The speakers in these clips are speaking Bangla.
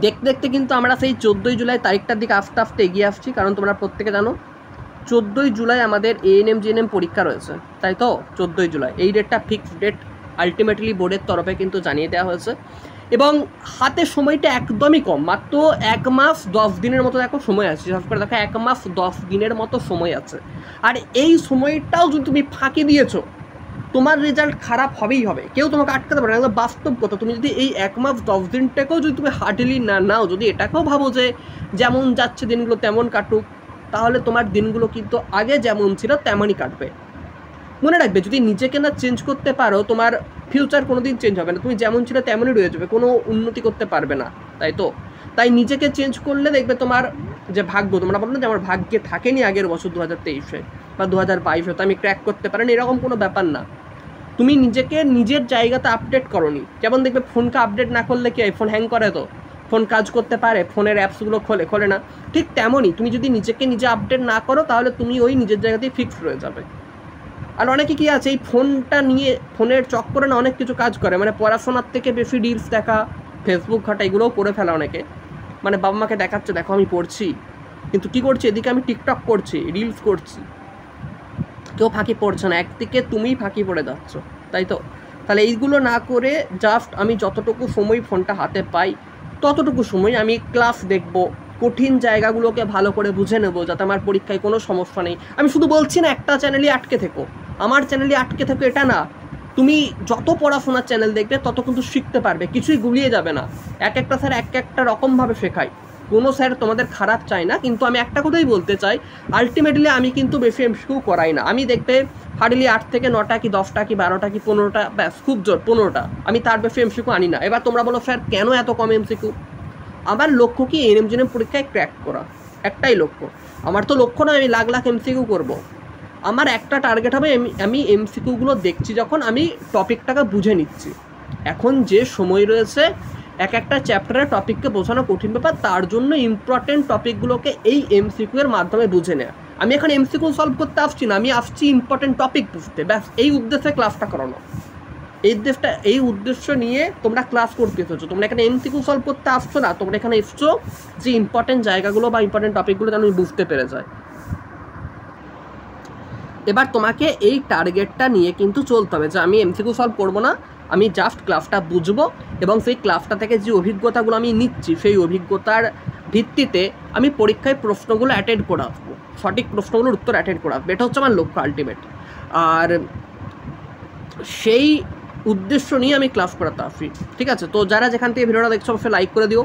দেখতে দেখতে কিন্তু আমরা সেই 14ই জুলাই তারিখটার দিকে আস্তে আস্তে এগিয়ে আসছি, কারণ তোমরা প্রত্যেকে জানো 14ই জুলাই আমাদের এএনএম জিএনএম পরীক্ষা রয়েছে, তাই তো? 14ই জুলাই এই ডেটটা ফিক্সড ডেট আলটিমেটলি বোর্ডের তরফে কিন্তু জানিয়ে দেওয়া হয়েছে, এবং হাতে সময়টা একদমই কম, মাত্র 1 মাস 10 দিনের মতো দেখো সময় আছে। বিশেষ করে দেখো 1 মাস 10 দিনের মতো সময় আছে, আর এই সময়টাও যদি তুমি ফাঁকি দিয়েছো তোমার রেজাল্ট খারাপ হবেই হবে, কেউ তোমাকে আটকাতে পারে না। বাস্তব কথা, তুমি যদি এই 1 মাস 10 দিনটাকেও যদি তুমি হার্ডলি না নাও, যদি এটাকেও ভাবো যে যেমন যাচ্ছে দিনগুলো তেমন কাটুক, তাহলে তোমার দিনগুলো কিন্তু আগে যেমন ছিল তেমনই কাটবে। মনে রাখবে, যদি নিজেকে না চেঞ্জ করতে পারো তোমার ফিউচার কোনো দিন চেঞ্জ হবে না, তুমি যেমন ছিল তেমনই রয়ে যাবে, কোনো উন্নতি করতে পারবে না, তাই তো? তাই নিজেকে চেঞ্জ করলে দেখবে তোমার যে ভাগ্য, তোমরা বলো না যে আমার ভাগ্যে থাকেনি আগের বছর 2023-এ বা 2022-এ, তো আমি ক্র্যাক করতে পারিনি, এরকম কোনো ব্যাপার না। তুমি নিজেকে নিজের জায়গাতে আপডেট করোনি। যেমন দেখবে ফোনকে আপডেট না করলে কি ফোন হ্যাং করে, তো ফোন কাজ করতে পারে, ফোনের অ্যাপসগুলো খোলে না, ঠিক তেমনই তুমি যদি নিজেকে নিজে আপডেট না করো তাহলে তুমি ওই নিজের জায়গাতেই ফিক্সড রয়ে যাবে। আর অনেকে কি আছে, এই ফোনটা নিয়ে ফোনের চক্করে না অনেক কিছু কাজ করে, মানে পড়াশোনার থেকে বেশি রিলস দেখা, ফেসবুক ঘাটা, এগুলোও করে ফেলা অনেকে। মানে বাবা মাকে দেখাচ্ছে দেখো আমি পড়ছি, কিন্তু কি করছি, এদিকে আমি টিকটক করছি, রিলস করছি, কেউ ফাঁকি পড়ছে না, একদিকে তুমিই ফাঁকি পড়ে যাচ্ছ, তাই তো? তাহলে এইগুলো না করে জাস্ট আমি যতটুকু সময় ফোনটা হাতে পাই ততটুকু সময় আমি ক্লাস দেখব, কঠিন জায়গাগুলোকে ভালো করে বুঝে নেব, যাতে আমার পরীক্ষায় কোনো সমস্যা নেই। আমি শুধু বলছি না একটা চ্যানেলই আটকে থেকো, আমার চ্যানেলই আটকে থেকো এটা না, তুমি যত পড়াশোনার চ্যানেল দেখবে তত কিন্তু শিখতে পারবে, কিছুই গুলিয়ে যাবে না। এক একটা স্যার এক একটা রকমভাবে শেখায়, কোনো স্যার তোমাদের খারাপ চাই না, কিন্তু আমি একটা কথাই বলতে চাই, আলটিমেটলি আমি কিন্তু বেশি এমসিকিউ করাই না। আমি দেখবে হার্ডলি 8 থেকে 9টা কি 10টা কি 12টা কি 15টা, ব্যাস খুব জোর 15টা, আমি তার বেশি এমসিকিউ আনি না। এবার তোমরা বলো স্যার কেন এত কম এমসিকিউ? আমার লক্ষ্য কি এএনএম জিএনএম পরীক্ষায় ক্র্যাক করা, একটাই লক্ষ্য। আমার তো লক্ষ্য নয় আমি লাখ লাখ এমসিকিউ করবো, আমার একটা টার্গেট হবে আমি এমসিকিউগুলো দেখছি যখন আমি টপিকটাকে বুঝে নিচ্ছি। এখন যে সময় রয়েছে এক একটা চ্যাপ্টারের টপিককে বোঝানো কঠিন ব্যাপার, তার জন্য ইম্পর্টেন্ট টপিকগুলোকে এই এমসিকিউ এর মাধ্যমে বুঝে নেওয়া। আমি এখন এমসিকিউ সলভ করতে আসছি না, আমি আসছি ইম্পর্টেন্ট টপিক বুঝতে, ব্যাস এই উদ্দেশ্যে ক্লাসটা করানো। এই উদ্দেশ্য নিয়ে তোমরা ক্লাস করতে এসেছো, তোমরা এখানে এমসিকিউ সলভ করতে আসছো না, তোমরা এখানে এসছো যে ইম্পর্টেন্ট জায়গাগুলো বা ইম্পর্টেন্ট টপিকগুলো যেন বুঝতে পেরে যায়। এবার তোমাকে এই টার্গেটটা নিয়ে কিন্তু চলতে হবে যে আমি এমসিকিউ সলভ করবো না, আমি জাস্ট ক্লাসটা বুঝবো, এবং সেই ক্লাসটা থেকে যে অভিজ্ঞতাগুলো আমি নিচ্ছি সেই অভিজ্ঞতার ভিত্তিতে আমি পরীক্ষায় প্রশ্নগুলো অ্যাটেন্ড করে আসবো, সঠিক প্রশ্নগুলোর উত্তর অ্যাটেন্ড করে আসবো, এটা হচ্ছে আমার লক্ষ্য আলটিমেট। আর সেই উদ্দেশ্য নিয়ে আমি ক্লাস করাতে আসি, ঠিক আছে? তো যারা যেখান থেকে ভিডিওটা দেখছো অবশ্যই লাইক করে দিও,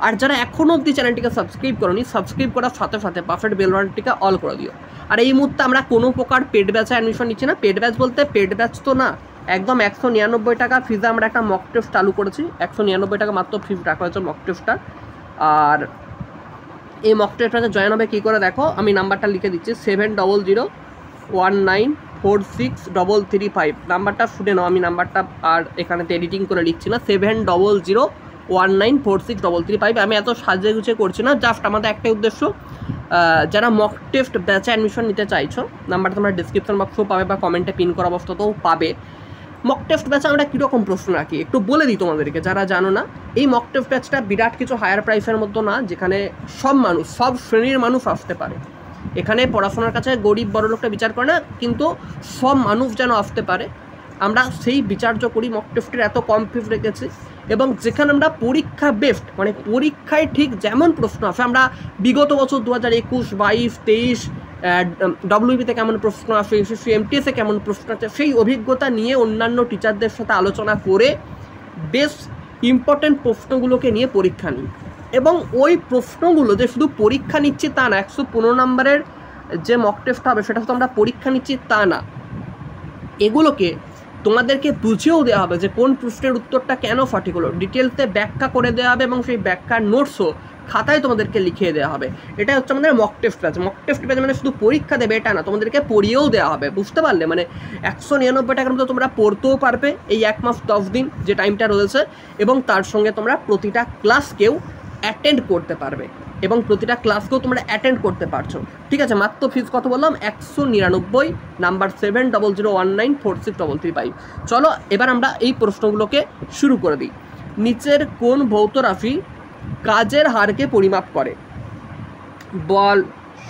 আর যারা এখনও অবধি চ্যানেলটিকে সাবস্ক্রাইব করোনি, সাবস্ক্রাইব করার সাথে সাথে পাশের বেল বাটনটিকে অল করে দিও। আর এই মুহূর্তে আমরা কোনো প্রকার পেড ব্যাচে অ্যাডমিশন নিচ্ছি না। পেড ব্যাচ বলতে পেড ব্যাচ তো না, একদম 199 টাকা ফিজে আমরা একটা মক টেস্ট চালু করেছি, 199 টাকা মাত্র ফিজ রাখা হয়েছে মক টেস্টটা। আর এই মক টেস্টটাতে জয়েন হবে কী করে দেখো, আমি নাম্বারটা লিখে দিচ্ছি 7001946335, নাম্বারটা শুনে নাও, আমি নাম্বারটা আর এখানেতে এডিটিং করে লিখছি না, 7001946335। আমি এত সাজিয়ে গুছিয়ে করছি না, জাস্ট আমাদের একটাই উদ্দেশ্য, যারা মক টেস্ট ব্যাচে অ্যাডমিশন নিতে চাইছো, নাম্বারটা তোমরা ডিসক্রিপশন বক্সেও পাবে বা কমেন্টে পিন করা অবস্থাতেও পাবে। মক টেস্ট ব্যাচে আমরা কীরকম প্রশ্ন রাখি একটু বলে দিই তোমাদেরকে যারা জানো না। এই মক টেস্ট ব্যাচটা বিরাট কিছু হায়ার প্রাইসের মতো না, যেখানে সব মানুষ, সব শ্রেণীর মানুষ আসতে পারে। এখানে পড়াশোনার কাছে গরিব বড় লোকটা বিচার করে না, কিন্তু সব মানুষ যেন আসতে পারে, আমরা সেই বিচার্য করি। মক টেস্টের এত কম ফিস রেখেছি, এবং যেখানে আমরা পরীক্ষা বেস্ট, মানে পরীক্ষায় ঠিক যেমন প্রশ্ন আসে, আমরা বিগত বছর 2021, 22, 23 ডব্লিউবিতে কেমন প্রশ্ন আসে, এসএসসি এমটিএসে কেমন প্রশ্ন আছে, সেই অভিজ্ঞতা নিয়ে অন্যান্য টিচারদের সাথে আলোচনা করে বেশ ইম্পর্টেন্ট প্রশ্নগুলোকে নিয়ে পরীক্ষা নিই। এবং ওই প্রশ্নগুলো যে শুধু পরীক্ষা নিচ্ছি তা না, 115 নম্বরের যে মক টেস্ট হবে সেটা শুধু আমরা পরীক্ষা নিচ্ছি তা না, এগুলোকে তোমাদেরকে বুঝিয়েও দেওয়া হবে যে কোন প্রশ্নের উত্তরটা কেন সঠিক হলো, ডিটেলসে ব্যাখ্যা করে দেওয়া হবে, এবং সেই ব্যাখ্যার নোটসও খাতায় তোমাদেরকে লিখিয়ে দেওয়া হবে। এটা হচ্ছে আমাদের mock test batch. Mock test batch মানে শুধু পরীক্ষা দেবে এটা না, তোমাদেরকে পড়িয়েও দেওয়া হবে, বুঝতে পারলে? মানে 199 টাকার মতো তোমরা পড়তেও পারবে এই 1 মাস 10 দিন যে টাইমটা রয়েছে, এবং তার সঙ্গে তোমরা প্রতিটা ক্লাসকেও অ্যাটেন্ড করতে পারবে, এবং প্রতিটা ক্লাসকেও তোমরা অ্যাটেন্ড করতে পারছো, ঠিক আছে? মাত্র ফিজ কত বললাম, 199, নাম্বার 7001946335। চলো এবার আমরা এই প্রশ্নগুলোকে শুরু করে দিই। নিচের কোন ভৌত রাশি কাজের হারকে পরিমাপ করে। বল,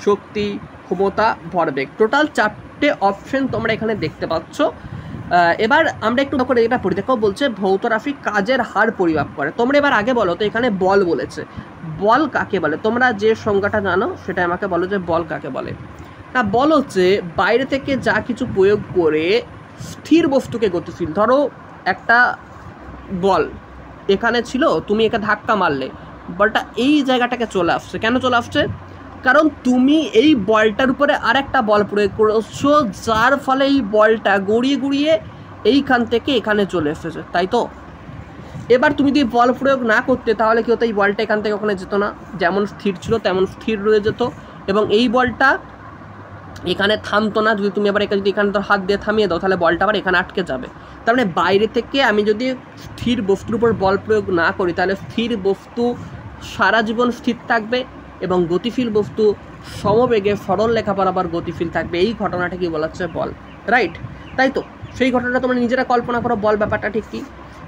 শক্তি, ক্ষমতা, ভরবেগ, টোটাল 4টে অপশন তোমরা এখানে দেখতে পাচ্ছ। এবার আমরা একটু করে এটা পড়ি। দেখো বলছে ভৌত রাশি কাজের হার পরিমাপ করে। তোমরা এবার আগে বলো তো এখানে বল বলেছে, বল কাকে বলে? তোমরা যে সংজ্ঞাটা জানো সেটা আমাকে বলো যে বল কাকে বলে। না, বল হচ্ছে বাইরে থেকে যা কিছু প্রয়োগ করে স্থির বস্তুকে গতিশীল। ধরো একটা বল এখানে ছিল, তুমি একে ধাক্কা মারলে, বলটা এই জায়গাটাকে চলে আসছে। কেন চলে আসছে? কারণ তুমি এই বলটার উপরে আর একটা বল প্রয়োগ করছো, যার ফলে এই বলটা গড়িয়ে গড়িয়ে এইখান থেকে এখানে চলে এসেছে, তাই তো? এবার তুমি যদি বল প্রয়োগ না করতে তাহলে কি হতো? এই বলটা এখান থেকে ওখানে যেত না, যেমন স্থির ছিল তেমন স্থির রয়ে যেত, এবং এই বলটা এখানে থামতো না। যদি তুমি আবার যদি এখানে হাত দিয়ে থামিয়ে দাও তাহলে বলটা আবার এখানে আটকে যাবে। তার মানে বাইরে থেকে আমি যদি স্থির বস্তুর উপর বল প্রয়োগ না করি তাহলে স্থির বস্তু সারা জীবন স্থির থাকবে এবং গতিশীল বস্তু সমবেগে সরল রেখা বরাবর গতিশীল থাকবে। এই ঘটনাটাকে বলা হচ্ছে বল, রাইট? তাই তো, সেই ঘটনাটা তোমরা নিজেরা কল্পনা করো, বল ব্যাপারটা ঠিক কী।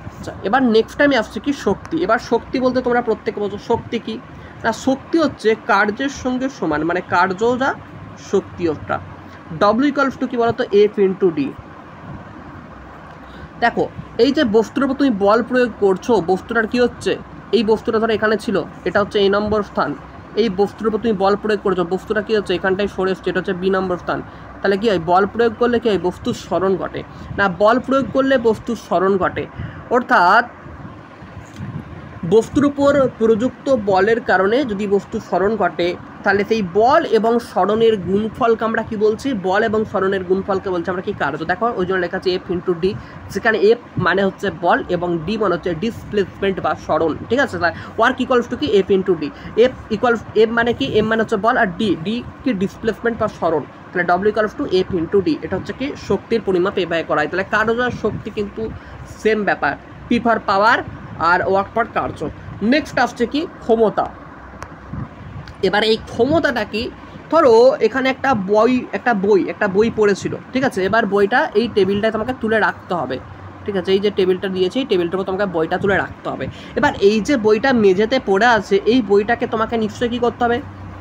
আচ্ছা, এবার নেক্সট টাইমে আসছে কি শক্তি। এবার শক্তি বলতে তোমরা প্রত্যেকে বলছো শক্তি কি না, শক্তি হচ্ছে কার্যের সঙ্গে সমান, মানে কার্য যা শক্তি ওটা। ডব্লিউ ইকুয়ালস টু কি বলতো? F into D. দেখো এই যে বস্তুর উপর তুমি বল প্রয়োগ করছো, বস্তুটার কি হচ্ছে? এই বস্তুটা ধরো এখানে ছিল, এটা হচ্ছে A নম্বর স্থান। এই বস্তুর উপর তুমি বল প্রয়োগ করছো, বস্তুটা কি হচ্ছে? এখানটায় সরে এসছে, এটা হচ্ছে B নম্বর স্থান। তাহলে কি হয়? বল প্রয়োগ করলে কি হয়? বস্তুর স্মরণ ঘটে না, বল প্রয়োগ করলে বস্তুর স্মরণ ঘটে। অর্থাৎ বস্তুর উপর প্রযুক্ত বলের কারণে যদি বস্তু স্মরণ ঘটে তাহলে সেই বল এবং স্মরণের গুণফলকে আমরা কি বলছি? বল এবং স্মরণের গুণফলকে বলছি আমরা কি? কার্য। দেখো ওই জন্য লেখা আছে এফ ইন্টু ডি, যেখানে এফ মানে হচ্ছে বল এবং ডি মানে হচ্ছে ডিসপ্লেসমেন্ট বা স্মরণ, ঠিক আছে? ওয়ার্ক ইকুয়ালস টু কি? F into D. এফ মানে কি? এম মানে হচ্ছে বল, আর ডি কি? ডিসপ্লেসমেন্ট বা স্মরণ। তাহলে W equals to F into D. এটা হচ্ছে কি? শক্তির পরিমাপ এভাবে করা হয়। তাহলে কার্য আর শক্তি কিন্তু সেম ব্যাপার, পি ফর পাওয়ার আর ওয়ার্ক ফর কার্য। নেক্সট আসছে কি? ক্ষমতা। এবার এই ক্ষমতাটা কি? ধরো এখানে একটা বই পড়েছিল, ঠিক আছে? এবার বইটা এই টেবিলটায় তোমাকে তুলে রাখতে হবে, ঠিক আছে? এই যে টেবিলটা দিয়েছে এই টেবিলটার উপর তোমাকে বইটা তুলে রাখতে হবে। এবার এই যে বইটা মেঝেতে পড়ে আছে, এই বইটাকে তোমাকে নিশ্চয়ই কী করতে হবে?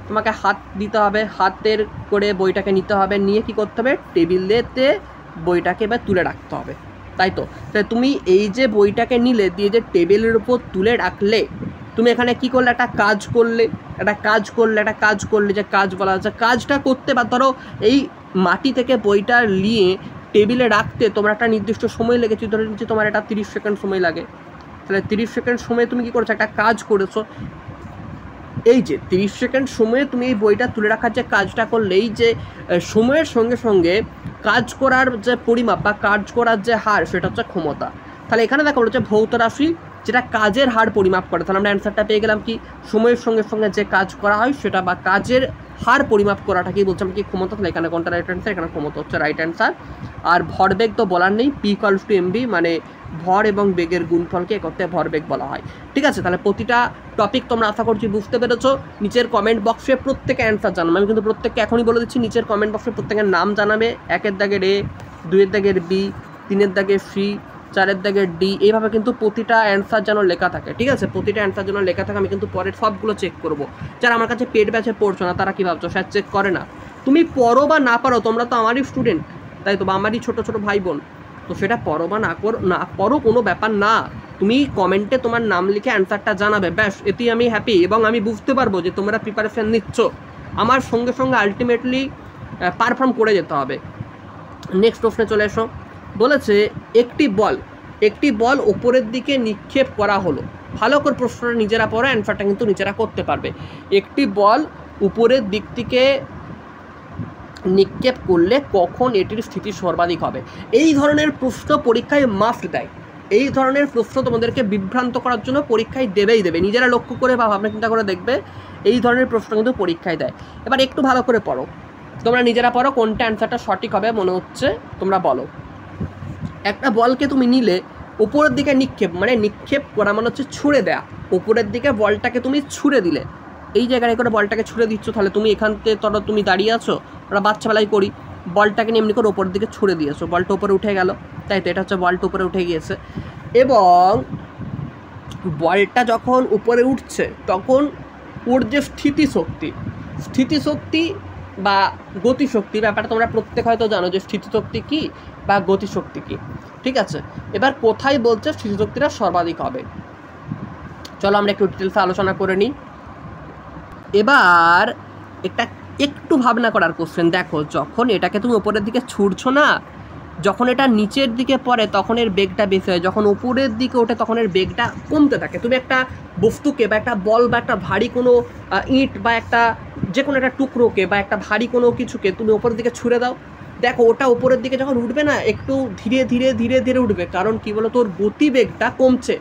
তোমাকে হাত দিতে হবে, হাতের করে বইটাকে নিতে হবে, নিয়ে কি করতে হবে? টেবিলেতে বইটাকে এবার তুলে রাখতে হবে, তাই তো? তাই তুমি এই যে বইটাকে নিলে দিয়ে যে টেবিলের উপর তুলে রাখলে, তুমি এখানে কি করলে? একটা কাজ করলে, যে কাজ বলা হচ্ছে। কাজটা করতে বা ধরো এই মাটি থেকে বইটা নিয়ে টেবিলে রাখতে তোমার একটা নির্দিষ্ট সময় লেগেছে, ধরে নিচ্ছি তোমার এটা 30 সেকেন্ড সময় লাগে। তাহলে 30 সেকেন্ড সময়ে তুমি কী করেছো? একটা কাজ করেছো। এই যে 30 সেকেন্ড সময়ে তুমি এই বইটা তুলে রাখার যে কাজটা করলে, এই যে সময়ের সঙ্গে সঙ্গে কাজ করার যে পরিমাপ বা কাজ করার যে হার, সেটা হচ্ছে ক্ষমতা। তাহলে এখানে দেখো হচ্ছে ভৌত রাশি যেটা কাজের হার পরিমাপ করে। তাহলে আমরা অ্যান্সারটা পেয়ে গেলাম কি? সময়ের সঙ্গে সঙ্গে যে কাজ করা হয় সেটা বা কাজের হার পরিমাপ করাটা কি বলছি আমরা? কি? ক্ষমতা। তাহলে এখানে কোনটা রাইট অ্যান্সার? এখানে ক্ষমতা হচ্ছে রাইট অ্যান্সার। আর ভরবেগ তো বলার নেই, পি ইকুয়ালস টু এমবি, মানে ভর এবং বেগের গুণফলকে একত্রে ভরবেগ বলা হয়, ঠিক আছে? তাহলে প্রতিটা টপিক তোমরা আশা করছি বুঝতে পেরেছো। নিচের কমেন্ট বক্সে প্রত্যেকে অ্যান্সার জানাবে, আমি কিন্তু প্রত্যেককে এখনই বলে দিচ্ছি, নিচের কমেন্ট বক্সে প্রত্যেকের নাম জানাবে। 1-এর দাগের এ, 2-এর দাগের বি, 3-এর দাগের সি, 4-এর দাগের ডি, এইভাবে কিন্তু প্রতিটা অ্যান্সার যেন লেখা থাকে, ঠিক আছে? প্রতিটা অ্যান্সার যেন লেখা থাকে। আমি কিন্তু পরের সবগুলো চেক করবো। যারা আমার কাছে পেড ব্যাচে পড়ছো না তারা কী ভাবছো? স্যার চেক করে না। তুমি পড়ো বা না পারো, তোমরা তো আমারই স্টুডেন্ট, তাই তো? বা আমারই ছোটো ছোটো ভাই বোন, তো সেটা পড়ো বা না পড়ো কোনো ব্যাপার না। তুমি কমেন্টে তোমার নাম লিখে অ্যান্সারটা জানাবে, ব্যাস, এতেই আমি হ্যাপি। এবং আমি বুঝতে পারবো যে তোমরা প্রিপারেশান নিচ্ছ। আমার সঙ্গে সঙ্গে আলটিমেটলি পারফর্ম করে যেতে হবে। নেক্সট প্রশ্নে চলে এসো। বলেছে একটি বল ওপরের দিকে নিক্ষেপ করা হলো। ভালো করে প্রশ্নটা নিজেরা পড়ো, অ্যান্সারটা কিন্তু নিজেরা করতে পারবে। একটি বল উপরের দিক থেকে নিক্ষেপ করলে কখন এটির স্থিতি সর্বাধিক হবে? এই ধরনের প্রশ্ন পরীক্ষায় মাস্ট দেয়। এই ধরনের প্রশ্ন তোমাদেরকে বিভ্রান্ত করার জন্য পরীক্ষায় দেবে। নিজেরা লক্ষ্য করে বা ভাবনা চিন্তা করে দেখবে, এই ধরনের প্রশ্ন কিন্তু পরীক্ষায় দেয়। এবার একটু ভালো করে পড়ো, তোমরা নিজেরা পড়ো, কোনটা অ্যান্সারটা সঠিক হবে মনে হচ্ছে তোমরা বলো। একটা বলকে তুমি নিলে, উপরের দিকে নিক্ষেপ করা মানে হচ্ছে ছুঁড়ে দেয়া। উপরের দিকে বলটাকে তুমি ছুঁড়ে দিলে, এই জায়গায় করে বলটাকে ছুঁড়ে দিচ্ছ। তাহলে তুমি এখান থেকে ধরো তুমি দাঁড়িয়ে আছো, আমরা বাচ্চাবেলায় করি, বলটাকে নিয়ে এমনি করে ওপরের দিকে ছুঁড়ে দিয়েছো, বলটা উপরে উঠে গেল, তাই তো? এটা হচ্ছে বলটা উপরে উঠে গিয়েছে। এবং বলটা যখন উপরে উঠছে তখন ওর যে স্থিতিশক্তি বা গতিশক্তি ব্যাপারটা তোমরা প্রত্যেক হয়তো জানো যে স্থিতিশক্তি কী বা গতিশক্তি কী। ঠিক আছে, এবার কোথায় বলছে স্থিতিশক্তিটা সর্বাধিক হবে, চলো আমরা একটু ডিটেলসে আলোচনা করে নিই। এবার এটা একটু ভাবনা করার কোশ্চেন, দেখো যখন এটাকে তুমি উপরের দিকে ছুড়ছো না, যখন এটা নিচের দিকে পড়ে তখন এর বেগটা বেশি হয়, যখন উপরের দিকে ওঠে তখন এর বেগটা কমতে থাকে। তুমি একটা বস্তুকে বা একটা বল বা একটা ভারী কোনো ইট বা একটা যে কোনো একটা টুকরোকে বা একটা ভারী কোনো কিছুকে তুমি উপরের দিকে ছুঁড়ে দাও, দেখো ওটা উপরের দিকে যখন উঠবে না একটু ধীরে ধীরে ধীরে ধীরে উঠবে, কারণ কী বলো, তোর গতিবেগটা কমছে।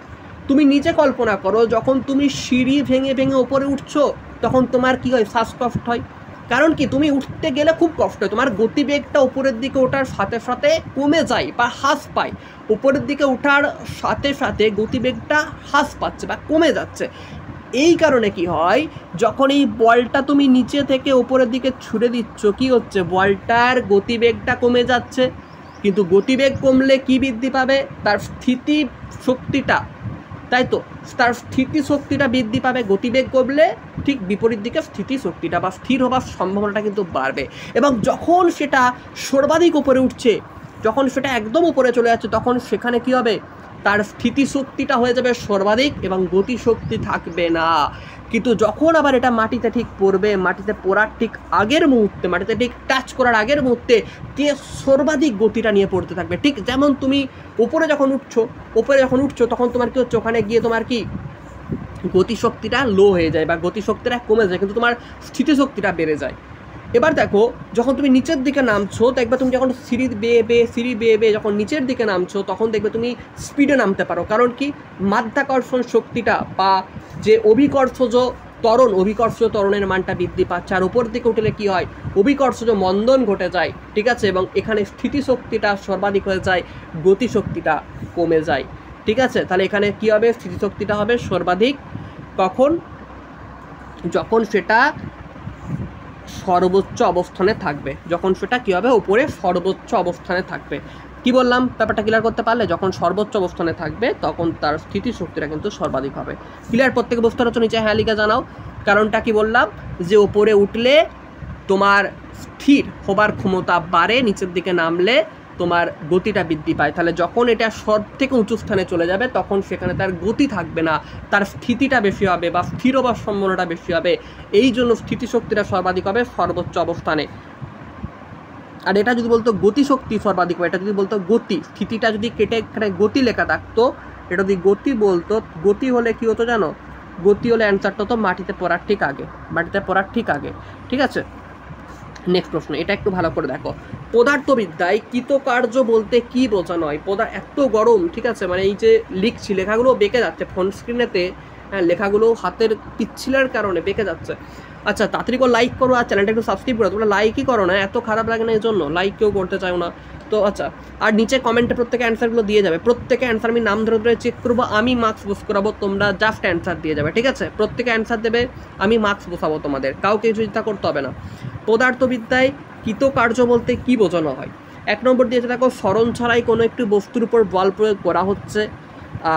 তুমি নিজে কল্পনা করো, যখন তুমি সিঁড়ি ভেঙে ভেঙে ওপরে উঠছো তখন তোমার কী হয়, শ্বাসকষ্ট হয়। কারণ কি, তুমি উঠতে গেলে খুব কষ্ট হয়, তোমার গতিবেগটা উপরের দিকে ওঠার সাথে সাথে কমে যায় বা হ্রাস পায়। উপরের দিকে ওঠার সাথে সাথে গতিবেগটা হ্রাস পাচ্ছে বা কমে যাচ্ছে। এই কারণে কি হয়, যখন এই বলটা তুমি নিচে থেকে উপরের দিকে ছুড়ে দিচ্ছ, কি হচ্ছে, বলটার গতিবেগটা কমে যাচ্ছে। কিন্তু গতিবেগ কমলে কি বৃদ্ধি পাবে, তার স্থিতি শক্তিটা, তাই তো, তার স্থিতিশক্তিটা বৃদ্ধি পাবে। গতিবেগ কমলে ঠিক বিপরীত দিকে স্থিতিশক্তিটা বা স্থির হবার সম্ভাবনাটা কিন্তু বাড়বে। এবং যখন সেটা সর্বাধিক উপরে উঠছে, যখন সেটা একদম উপরে চলে যাচ্ছে, তখন সেখানে কি হবে, তার স্থিতিশক্তিটা হয়ে যাবে সর্বাধিক এবং গতিশক্তি থাকবে না। কিন্তু যখন আবার এটা মাটিতে ঠিক পড়বে, মাটিতে পড়ার ঠিক আগের মুহূর্তে, মাটিতে ঠিক টাচ করার আগের মুহূর্তে কে সর্বাধিক গতিটা নিয়ে পড়তে থাকবে। ঠিক যেমন তুমি উপরে যখন উঠছো তখন তোমার কি হচ্ছে, ওখানে গিয়ে তোমার কি গতিশক্তিটা লো হয়ে যায় বা গতিশক্তিটা কমে যায়, কিন্তু তোমার স্থিতিশক্তিটা বেড়ে যায়। এবার দেখো যখন তুমি নিচের দিকে নামছো, দেখবে তুমি যখন সিঁড়ি বেয়ে যখন নিচের দিকে নামছো তখন দেখবে তুমি স্পিডে নামতে পারো। কারণ কি, মাধ্যাকর্ষণ শক্তিটা বা যে অভিকর্ষজ ত্বরণের মানটা বৃদ্ধি পাচ্ছে। আর উপর দিকে উঠলে কি হয়, অভিকর্ষজ মন্দন ঘটে যায়। ঠিক আছে, এবং এখানে স্থিতিশক্তিটা সর্বাধিক হয়ে যায়, গতিশক্তিটা কমে যায়। ঠিক আছে, তাহলে এখানে কি হবে, স্থিতিশক্তিটা হবে সর্বাধিক কখন, যখন সেটা সর্বোচ্চ অবস্থানে থাকবে, যখন সেটা কী হবে, উপরে সর্বোচ্চ অবস্থানে থাকবে। কি বললাম, ব্যাপারটা ক্লিয়ার করতে পারলে, যখন সর্বোচ্চ অবস্থানে থাকবে তখন তার স্থিতিশক্তিটা কিন্তু সর্বাধিক হবে। ক্লিয়ার, প্রত্যেক বস্তুর হচ্ছে নিচে হ্যাঁ লিখে জানাও। কারণটা কি বললাম, যে উপরে উঠলে তোমার স্থির হবার ক্ষমতা বাড়ে, নিচের দিকে নামলে তোমার গতিটা বৃদ্ধি পায়। তাহলে যখন এটা সব থেকে উঁচু স্থানে চলে যাবে তখন সেখানে তার গতি থাকবে না, তার স্থিতিটা বেশি হবে বা স্থির হবার সম্ভাবনাটা বেশি হবে। এই জন্য স্থিতিশক্তিটা সর্বাধিক হবে সর্বোচ্চ অবস্থানে। আর এটা যদি বলতো গতিশক্তি সর্বাধিক হবে, এটা যদি বলতো গতি, স্থিতিটা যদি কেটে এখানে গতি লেখা থাকতো, এটা যদি গতি বলতো, গতি হলে কি হতো জানো, গতি হলে অ্যান্সারটা তো মাটিতে পড়ার ঠিক আগে। ঠিক আছে, নেক্সট প্রশ্ন, এটা একটু ভালো করে দেখো। পদার্থবিদ্যায় কৃতকার্য বলতে কি বোঝানো হয়? এত গরম, ঠিক আছে, মানে এই যে লিখছি লেখাগুলো বেঁকে যাচ্ছে ফোন স্ক্রিনেতে, হ্যাঁ লেখাগুলো হাতের পিচ্ছিলার কারণে বেঁকে যাচ্ছে। আচ্ছা তাড়াতাড়ি করে লাইক করো আর চ্যানেলটা একটু সাবস্ক্রাইব করো। তোমরা লাইকই করো না, এত খারাপ লাগে না, এই জন্য লাইক কেউ করতে চাও না তো। আচ্ছা, আর নিচে কমেন্টে প্রত্যেকে অ্যান্সারগুলো দিয়ে যাবে, প্রত্যেকে অ্যান্সার আমি নাম ধরে ধরে চেক করবো, আমি মার্কস বস করাবো, তোমরা জাস্ট অ্যান্সার দিয়ে যাবে। ঠিক আছে, প্রত্যেকে অ্যান্সার দেবে, আমি মার্কস বসাবো তোমাদের, কাউকে চিন্তা করতে হবে না। পদার্থবিদ্যায় কৃতকার্য বলতে কি বোঝানো হয়? 1 নম্বর দিয়েছে দেখো, স্মরণ ছাড়াই কোনো একটি বস্তুর উপর বল প্রয়োগ করা হচ্ছে।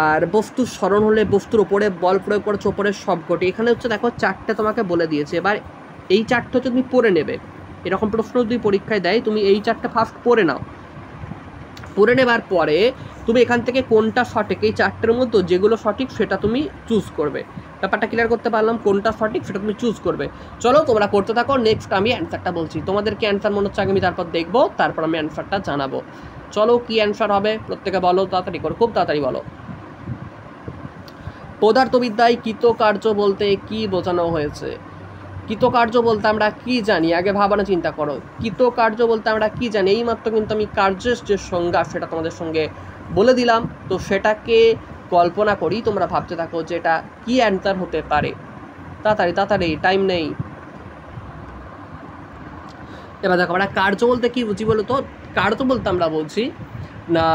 আর বস্তুর স্মরণ হলে বস্তুর ওপরে বল প্রয়োগ করছে, ওপরের সবকটি। এখানে হচ্ছে দেখো 4টে তোমাকে বলে দিয়েছে, এবার এই 4টে হচ্ছে তুমি পড়ে নেবে। এরকম প্রশ্ন যদি পরীক্ষায় দেয় তুমি এই 4টে ফার্স্ট পড়ে নাও, পড়ে নেবার পরে তুমি এখান থেকে কোনটা সঠিক, এই 4টের মধ্যে যেগুলো সঠিক সেটা তুমি চুজ করবে। ব্যাপারটা ক্লিয়ার করতে পারলাম, কোনটা সঠিক সেটা তুমি চুজ করবে। চলো তোমরা করতে থাকো, নেক্সট আমি অ্যান্সারটা বলছি, তোমাদেরকে অ্যান্সার মনে হচ্ছে আগে আমি তারপর দেখবো, তারপর আমি অ্যান্সারটা জানাবো। চলো কি অ্যান্সার হবে প্রত্যেকে বলো, তাড়াতাড়ি করো, খুব তাড়াতাড়ি বলো। পদার্থবিদ্যায় কৃতকার্য বলতে কি বোঝানো হয়েছে? কৃতকার্য বলতে আমরা কি জানি, আগে ভাবনা চিন্তা করো। কৃতকার্য বলতে আমরা কি জানি, এইমাত্র কিন্তু আমি কার্যের যে সংজ্ঞা সেটা তোমাদের সঙ্গে বলে দিলাম, তো সেটাকে কল্পনা করি, তোমরা ভাবতে থাকো যে এটা কি অ্যান্সার হতে পারে। তাড়াতাড়ি, টাইম নেই। এবার দেখো আমরা কার্য বলতে কি বুঝি বলো তো। কার্য বলতে আমরা বলছি না,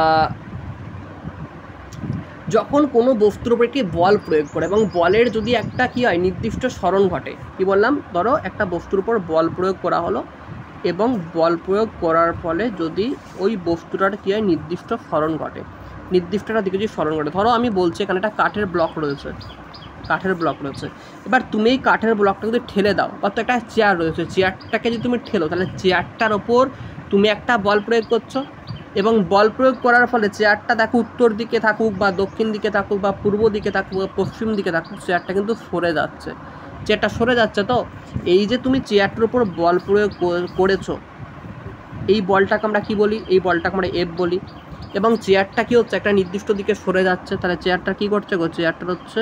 যখন কোনো বস্তুর উপর একটি বল প্রয়োগ করে এবং বলের যদি একটা কি হয় নির্দিষ্ট স্মরণ ঘটে। কি বললাম, ধরো একটা বস্তুর উপর বল প্রয়োগ করা হলো এবং বল প্রয়োগ করার ফলে যদি ওই বস্তুটার কি হয় নির্দিষ্ট স্মরণ ঘটে, নির্দিষ্টটা দিকে যদি সরণ করে, ধরো আমি বলছি এখানে একটা কাঠের ব্লক রয়েছে, কাঠের ব্লক রয়েছে, এবার তুমি এই কাঠের ব্লকটা যদি ঠেলে দাও, বা তো একটা চেয়ার রয়েছে, চেয়ারটাকে যদি তুমি ঠেলো, তাহলে চেয়ারটার ওপর তুমি একটা বল প্রয়োগ করছো, এবং বল প্রয়োগ করার ফলে চেয়ারটা দেখো উত্তর দিকে থাকুক বা দক্ষিণ দিকে থাকুক বা পূর্ব দিকে থাকুক বা পশ্চিম দিকে থাকুক, চেয়ারটা কিন্তু সরে যাচ্ছে, চেয়ারটা সরে যাচ্ছে। তো এই যে তুমি চেয়ারটার উপর বল প্রয়োগ করেছো, এই বলটাকে আমরা কি বলি, এই বলটাকে আমরা এফ বলি, এবং চেয়ারটা কি হচ্ছে একটা নির্দিষ্ট দিকে সরে যাচ্ছে, তাহলে চেয়ারটা কি করছে গো, চেয়ারটা হচ্ছে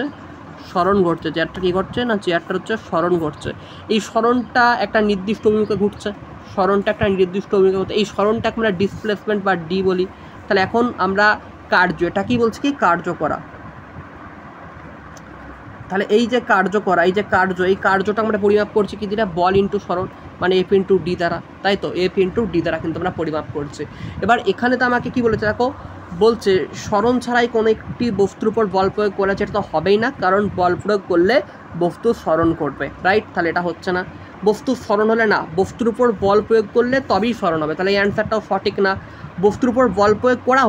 স্মরণ ঘটছে, চেয়ারটা কী ঘটছে না, চেয়ারটা হচ্ছে স্মরণ ঘটছে। এই স্মরণটা একটা নির্দিষ্ট অভিমুখে ঘুরছে, স্মরণটা একটা নির্দিষ্ট অভিমুখে ঘটছে, এই স্মরণটাকে আমরা ডিসপ্লেসমেন্ট বা ডি বলি। তাহলে এখন আমরা কার্য, এটা কি বলছি কি, কার্য করা। তাহলে এই যে কার্য করা, এই যে কার্য, এই কার্যটা আমরা পরিমাপ করছি কি দ্বারা, বল ইন্টু স্মরণ, মানে এফ ইন্টু ডি দ্বারা, তাই তো, এফ ইন্টু ডি দ্বারা কিন্তু আমরা পরিমাপ করছি। এবার এখানে তো আমাকে কি বলেছে দেখো, বলছে স্মরণ ছাড়াই কোনো একটি বস্তুর উপর বল প্রয়োগ করা, যেটা তো হবেই না, কারণ বল প্রয়োগ করলে বস্তু স্মরণ করবে, রাইট। তাহলে এটা হচ্ছে না, বস্তু স্মরণ হলে না, বস্তুর উপর বল প্রয়োগ করলে তবেই স্মরণ হবে, তাহলে এই অ্যান্সারটাও সঠিক না। বস্তুর উপর বল প্রয়োগ করা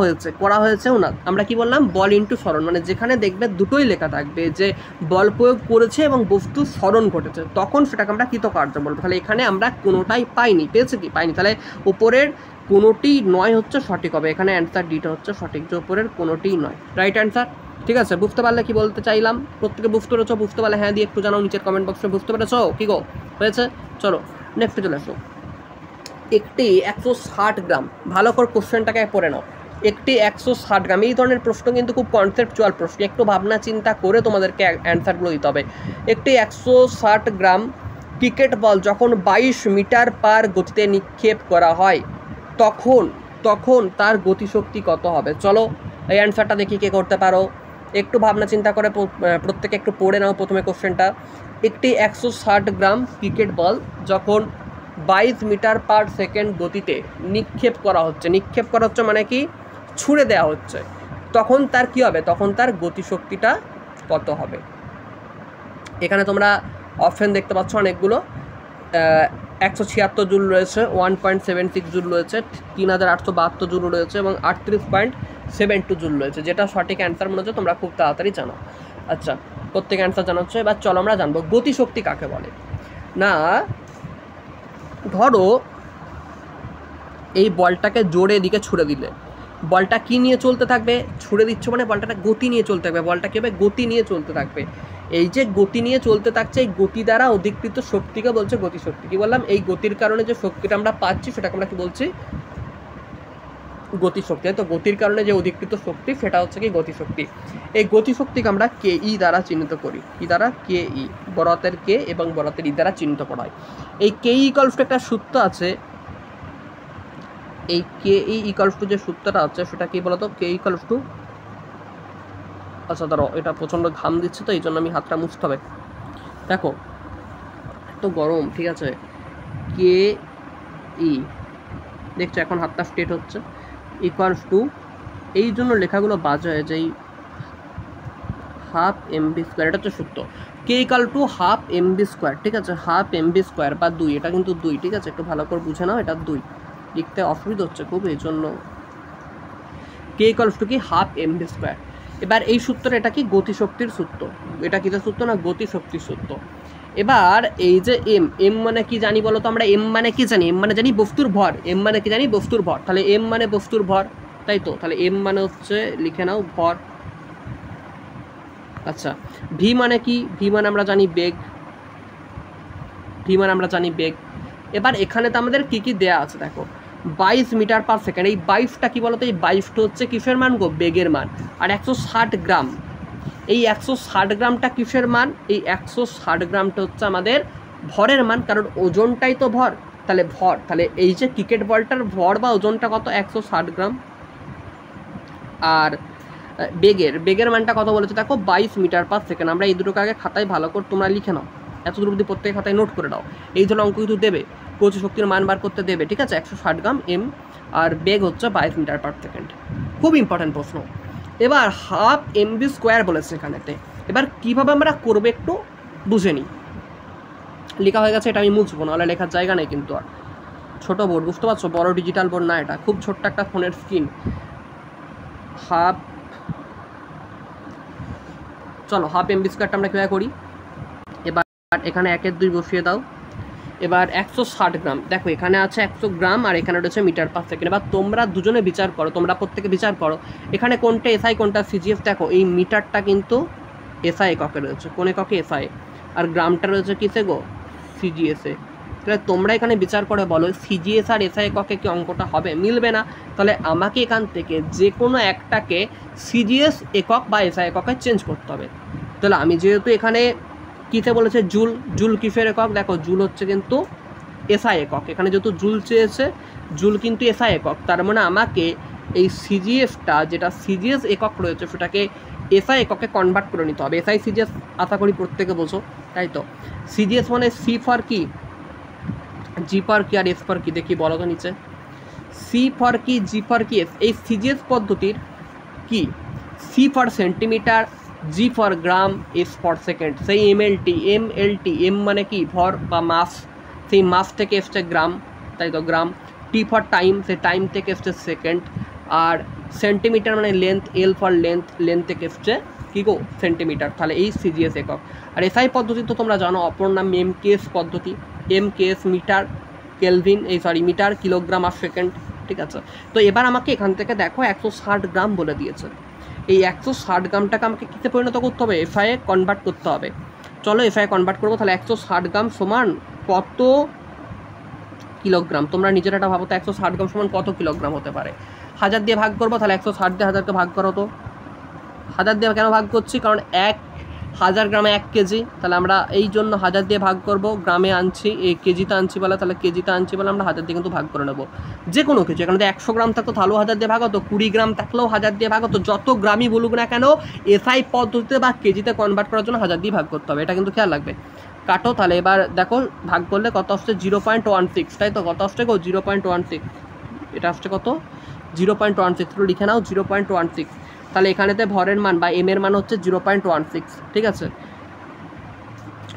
হয়েছেও না, আমরা কি বললাম, বল ইন্টু স্মরণ, মানে যেখানে দেখবে দুটোই লেখা থাকবে যে বল প্রয়োগ করেছে এবং বস্তু স্মরণ ঘটেছে, তখন সেটাকে আমরা কৃতকার্য বলবো। তাহলে এখানে আমরা কোনোটাই পাইনি, পেয়েছে কি, পাইনি, তাহলে উপরের কোনোটি নয় হচ্ছে সঠিক হবে, এখানে অ্যান্সার ডিটা হচ্ছে সঠিক, যে উপরের কোনোটিই নয়, রাইট অ্যান্সার। ঠিক আছে, বুঝতে পারলে কি বলতে চাইলাম, প্রত্যেকে বুঝতে পেরেছো, বুঝতে পারলে হ্যাঁ দিয়ে একটু জানাও নিচের কমেন্ট বক্সে, বুঝতে পেরেছো কি গো, হয়েছে। চলো নেক্সটে চলে আসো। একটি 160 গ্রাম, ভালো করে কোশ্চেনটাকে পড়ে নাও, একটি 160 গ্রাম, এই ধরনের প্রশ্ন কিন্তু খুব কনসেপচুয়াল প্রশ্ন, একটু ভাবনা চিন্তা করে তোমাদেরকে অ্যান্সারগুলো দিতে হবে। একটি 160 গ্রাম ক্রিকেট বল যখন 22 মিটার পার গতিতে নিক্ষেপ করা হয়, তখন তার গতিশক্তি কত হবে। চলো এই অ্যান্সারটা দেখি কে করতে পারো, একটু ভাবনা চিন্তা করে প্রত্যেকে একটু পড়ে নাও প্রথমে কোশ্চেনটা। একটি 160 গ্রাম ক্রিকেট বল যখন 22 মিটার পার সেকেন্ড গতিতে নিক্ষেপ করা হচ্ছে মানে কি, ছুঁড়ে দেওয়া হচ্ছে, তখন তার কি হবে, তখন তার গতিশক্তিটা কত হবে। এখানে তোমরা অপশন দেখতে পাচ্ছ অনেকগুলো, 176 জুল রয়েছে, 1.76 জুল রয়েছে, 3872 জুল রয়েছে এবং 38.72 জুল রয়েছে, যেটা সঠিক অ্যান্সার মনে হচ্ছে তোমরা খুব তাড়াতাড়ি জানো। আচ্ছা, প্রত্যেক অ্যান্সার জানাচ্ছে, এবার চলো আমরা জানবো গতিশক্তি কাকে বলে। না, ধরো এই বলটাকে জোরে এদিকে ছুড়ে দিলে, বলটা কি নিয়ে চলতে থাকবে, ছুড়ে দিচ্ছ মানে বলটা গতি নিয়ে চলতে থাকবে, বলটা কী হবে, গতি নিয়ে চলতে থাকবে। এই যে গতি নিয়ে চলতে থাকছে, এই গতি দ্বারা অধিকৃত শক্তিকে বলছে গতিশক্তি। কি বললাম, এই গতির কারণে যে শক্তিটা আমরা পাচ্ছি সেটাকে আমরা কি বলছি, গতিশক্তি। তো গতির কারণে যে অধিকৃত শক্তি সেটা হচ্ছে কি গতিশক্তি। এই গতিশক্তিকে আমরা কে ই দ্বারা চিহ্নিত করি, কি দ্বারা, কে ই, বড়হাতের কে এবং বড়হাতের ই দ্বারা চিহ্নিত করা হয়। এই কে ই ইকুয়ালস টু একটা সূত্র আছে, এই কে ই ইকুয়ালস টু যে সূত্রটা আছে সেটা কি বলতো, কে ইকুয়ালস টু, আচ্ছা ধরো এটা প্রচণ্ড ঘাম দিচ্ছে তো এই জন্য আমি হাতটা মুছতে হবে, দেখো এত গরম, ঠিক আছে, কে ই, দেখছো এখন হাতটা স্ট্রেট হচ্ছে, ইকুয়ালস টু, এই জন্য লেখাগুলো বাজে হয় যে হাফ এমবি স্কোয়ার, এটা হচ্ছে সূত্র, K equal to half M V square, ঠিক আছে, হাফ এমবি স্কোয়ার বা 2, এটা কিন্তু 2, ঠিক আছে, একটু ভালো করে বুঝে নাও, এটা 2, লিখতে অসুবিধা হচ্ছে খুব, এই জন্য কে ইকুয়ালস টু কি হাফ এমবি স্কোয়ার। এবার এই সূত্রটা, এটা কি গতিশক্তির সূত্র, এটা কিসের সূত্র না, গতিশক্তির সূত্র। এবার এই যে এম মানে কি জানি বলো তো, আমরা এম মানে কি জানি, এম মানে জানি বস্তুর ভর, এম মানে কি জানি বস্তুর ভর, তাহলে এম মানে বস্তুর ভর, তাই তো, তাহলে এম মানে হচ্ছে লিখে নাও ভর। আচ্ছা, ভি মানে কি, ভি মানে আমরা জানি বেগ, ভি মানে আমরা জানি বেগ। এবার এখানে তো আমাদের কী কী দেয়া আছে দেখো, 22 মিটার পার সেকেন্ড, এই 22টা কী বলতো, এই 22টা হচ্ছে কিসের মান গো, বেগের মান, আর 160 গ্রাম, এই 160 গ্রামটা কিসের মান, এই 160 গ্রামটা হচ্ছে আমাদের ভরের মান, কারণ ওজনটাই তো ভর, তাহলে ভর, তাহলে এই যে ক্রিকেট বলটার ভর বা ওজনটা কত, 160 গ্রাম। আর বেগের মানটা কত বলেছে দেখো, 22 মিটার পার সেকেন্ড। আমরা এই দুটোকে আগে খাতায় ভালো করে তোমরা লিখে নাও, এত দূর অবধি প্রত্যেক খাতায় নোট করে নাও, এই ধরনের অঙ্ক কিন্তু দেবে, গতিশক্তির মান বার করতে দেবে, ঠিক আছে, 160 গ্রাম এম, আর বেগ হচ্ছে 22 মিটার পার সেকেন্ড, খুব ইম্পর্ট্যান্ট প্রশ্ন। এবার হাফ এমবি স্কোয়ার বলেছে এখানেতে, এবার কীভাবে আমরা করবো একটু বুঝে নিই। লেখা হয়ে গেছে, এটা আমি মুছবো, নাহলে লেখার জায়গা নেই কিন্তু, আর ছোটো বোর্ড বুঝতে পারছো, বড় ডিজিটাল বোর্ড না, এটা খুব ছোট্ট একটা ফোনের স্ক্রিন। হাফ, চলো হাফ এমবি স্কোয়ারটা আমরা কীভাবে করি, এবার এখানে 1/2 বসিয়ে দাও। এবার 160 গ্রাম, দেখো এখানে আছে 100 গ্রাম আর এখানে রয়েছে মিটার পার সেকেন্ড। এবার তোমরা দুজনে বিচার করো, তোমরা প্রত্যেকে বিচার করো এখানে কোনটা এসআই কোনটা সিজিএস। দেখো এই মিটারটা কিন্তু এসআই এককে রয়েছে, কোন এককে এসআই, আর গ্রামটা রয়েছে কিসে গো, সিজিএসে। তাহলে তোমরা এখানে বিচার করে বলো সিজিএস আর এসআই এককে কি অঙ্কটা হবে, মিলবে না। তাহলে আমাকে এখান থেকে যে কোনো একটাকে সিজিএস একক বা এসআই এককে চেঞ্জ করতে হবে। তাহলে আমি যেহেতু এখানে কিসে বলেছে জুল, জুল কিসের একক, দেখো জুল হচ্ছে কিন্তু এসআই একক, এখানে যেহেতু জুল চেয়েছে জুল কিন্তু এসআই একক, তার মানে আমাকে এই সিজিএসটা যেটা সিজিএস একক রয়েছে সেটাকে এসআই এককে কনভার্ট করে নিতে হবে। এসআই সিজিএস আশা করি প্রত্যেকে বোঝো, তাই তো। সিজিএস মানে সি ফর কি, জি ফর কি আর এস ফর কি, দেখি বলো তো নিচে, সি ফর কি জি ফর কি এস। এই সিজিএস পদ্ধতির কি, C for centimetre, G for gram, S for second. সেই এমএলটি, এম মানে কি ভর বা মাস, সেই মাস থেকে এসছে গ্রাম, তাই তো গ্রাম। টি ফর টাইম, সেই টাইম থেকে এসছে সেকেন্ড। আর সেন্টিমিটার মানে length, L for length, length থেকে এসছে কী গো সেন্টিমিটার। তাহলে এই সিজিএস একক। আর এসআই পদ্ধতি তো তোমরা জানো, অপর নাম এমকেএস পদ্ধতি, MKS metre kelvin, metre kilogram আর সেকেন্ড, ঠিক আছে। তো এবার আমাকে এখান থেকে দেখো 160 গ্রাম বলে দিয়েছে, এই 160 গ্রামটাকে আমাকে কিসে পরিণত করতে হবে, এফআইএ কনভার্ট করতে হবে। চলো এফআইএ কনভার্ট করবো। তাহলে 160 গ্রাম সমান কত কিলোগ্রাম, তোমরা নিজেরা এটা ভাবো তো 160 গ্রাম সমান কত কিলোগ্রাম হতে পারে। 1000 দিয়ে ভাগ করবো, তাহলে 160 দিয়ে 1000কে ভাগ করো তো। 1000 দিয়ে কেন ভাগ করছি, কারণ 1000 গ্রামে 1 কেজি, তাহলে আমরা এই জন্য 1000 দিয়ে ভাগ করব। গ্রামে আনছি, এই কেজিতে আনছি বলে, তাহলে কেজিতে আনছি বলে আমরা 1000 দিয়ে কিন্তু ভাগ করে নেবো। যে কোনো কিছু, এখানে 100 গ্রাম থাকতো তাহলেও 1000 দিয়ে ভাগ হতো, 20 গ্রাম থাকলেও 1000 দিয়ে ভাগ হতো। যত গ্রামই বলুক না কেন এসআই পদ্ধতিতে বা কেজিতে কনভার্ট করার জন্য 1000 দিয়ে ভাগ করতে হবে, এটা কিন্তু খেয়াল রাখবে। কাটো, তাহলে এবার দেখো ভাগ করলে কত আসছে 0.16, তাই তো কত আসছে গো 0.16, এটা আসছে কত 0.16, লিখে নাও 0.16। তাহলে এখানেতে ভরের মান বা এম এর মান হচ্ছে 0.16, ঠিক আছে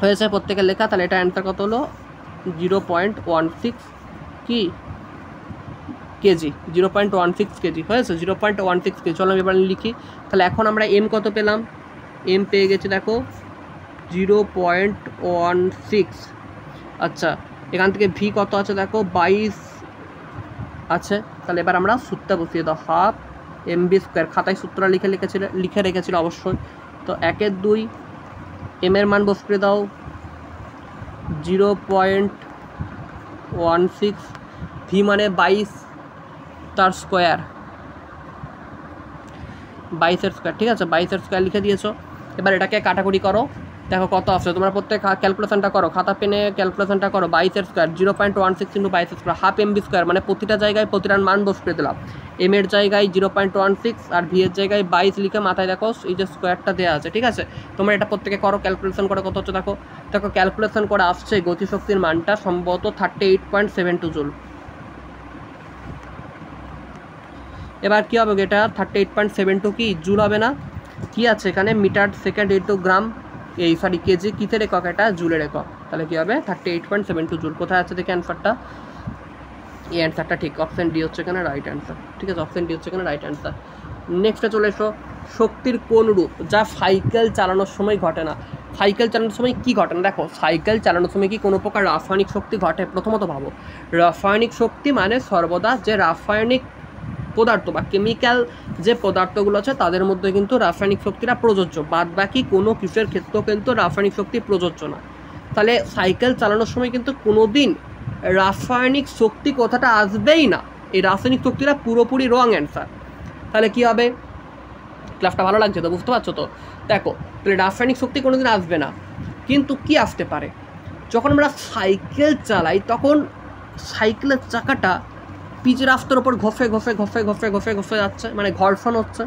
হয়েছে প্রত্যেকের লেখা। তাহলে এটা অ্যান্সার কত হলো 0.16 কি কেজি, 0.16 কেজি হয়েছে, 0.16 কেজি। চলো এবার লিখি। তাহলে এখন আমরা এম কত পেলাম, এম পেয়ে গেছি দেখো 0.16। আচ্ছা এখান থেকে ভি কত আছে দেখো 22 আছে। তাহলে এবার আমরা সূত্রটা বসিয়ে দাও, হাফ এমবি স্কোয়ার, খাতায় সূত্রটা লিখে রেখেছিল অবশ্যই। তো 1/2 এম এর মান বসিয়ে দাও 0.16, ভি মানে 22 তার স্কোয়ার, 22-এর স্কোয়ার, ঠিক আছে 22-এর স্কোয়ার লিখে দিয়েছো। এবার এটাকে কাটাকুটি করো, দেখো কত আসছে, তোমরা প্রত্যেক ক্যালকুলেশনটা করো, খাতা পেনে ক্যালকুলেশনটা করো। 22-এর স্কোয়ার 0.16 × 22-এর স্কোয়ার, হাফ এমবি স্কোয়ার, মানে প্রতিটা জায়গায় প্রতিটার মান বসিয়ে দিলাম। এম এর জায়গায় 0.16 আর ভি এর জায়গায় 22 লিখে মাথায় দেখো এই যে স্কোয়ারটা দেওয়া আছে, ঠিক আছে। তোমরা এটা প্রত্যেকে করো, ক্যালকুলেশন করে কত হচ্ছে দেখো। দেখো ক্যালকুলেশন করে আসছে গতিশক্তির মানটা সম্ভবত 38.72 জুল। এবার কী হবে এটা 38.72 কি জুল হবে না, কি আছে এখানে মিটার সেকেন্ড ইন্টু গ্রাম, এই সরি কেজি, কিসের একক এটা জুলের একক। তাহলে কী হবে 38.72 জুল। কোথায় আছে দেখে অ্যান্সারটা, এই অ্যান্সারটা ঠিক, অপশান ডি হচ্ছে এখানে রাইট অ্যান্সার, ঠিক আছে অপশান ডি হচ্ছে এখানে রাইট অ্যান্সার। নেক্সটে চলে এসো, শক্তির কোন রূপ যা সাইকেল চালানোর সময় ঘটে না। সাইকেল চালানোর সময় কী ঘটে না, দেখো সাইকেল চালানোর সময় কি কোনো প্রকার রাসায়নিক শক্তি ঘটে, প্রথমত ভাবো রাসায়নিক শক্তি মানে সর্বদা যে রাসায়নিক পদার্থ বা কেমিক্যাল যে পদার্থগুলো আছে তাদের মধ্যে কিন্তু রাসায়নিক শক্তিটা প্রযোজ্য, বাদ বাকি কোনো কিছুর ক্ষেত্রেও কিন্তু রাসায়নিক শক্তি প্রযোজ্য না। তাহলে সাইকেল চালানোর সময় কিন্তু কোনো দিন রাসায়নিক শক্তি কথাটা আসবেই না, এই রাসায়নিক শক্তিটা পুরোপুরি রং অ্যান্সার। তাহলে কী হবে, ক্লাসটা ভালো লাগছে তো, বুঝতে পারছো তো। দেখো তাহলে রাসায়নিক শক্তি কোনো দিন আসবে না, কিন্তু কি আসতে পারে, যখন আমরা সাইকেল চালাই তখন সাইকেলের চাকাটা পিচ রাস্তার ওপর ঘষে ঘষে ঘষে ঘষে ঘষে ঘষে যাচ্ছে, মানে ঘর্ষণ হচ্ছে,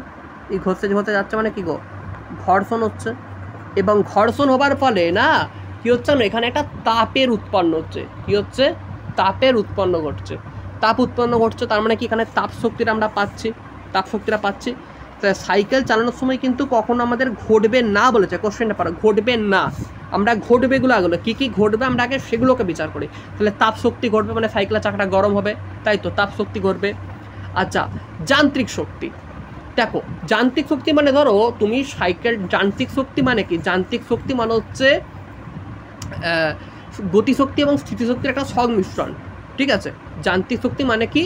এই ঘষে ঘষে যাচ্ছে মানে কি গো ঘর্ষণ হচ্ছে, এবং ঘর্ষণ হবার ফলে না কী হচ্ছে না এখানে একটা তাপের উৎপন্ন হচ্ছে, কী হচ্ছে তাপের উৎপন্ন ঘটছে, তাপ উৎপন্ন ঘটছে, তার মানে কি এখানে তাপ শক্তিটা আমরা পাচ্ছি, তাপ শক্তিটা পাচ্ছি। সাইকেল চালানোর সময় কিন্তু কখনো আমাদের ঘটবে না বলেছে, কোশ্চেনটা পারো ঘটবে না, আমরা ঘটবেগুলো আগুলো কী কী ঘটবে আমরা আগে সেগুলোকে বিচার করি। তাহলে তাপ শক্তি ঘটবে মানে সাইকেলের চাকাটা গরম হবে, তাই তো তাপ শক্তি ঘটবে। আচ্ছা যান্ত্রিক শক্তি, দেখো যান্ত্রিক শক্তি মানে ধরো তুমি সাইকেল, যান্ত্রিক শক্তি মানে কি, যান্ত্রিক শক্তি মানে হচ্ছে গতিশক্তি এবং স্থিতিশক্তির একটা সংমিশ্রণ, ঠিক আছে। যান্ত্রিক শক্তি মানে কি,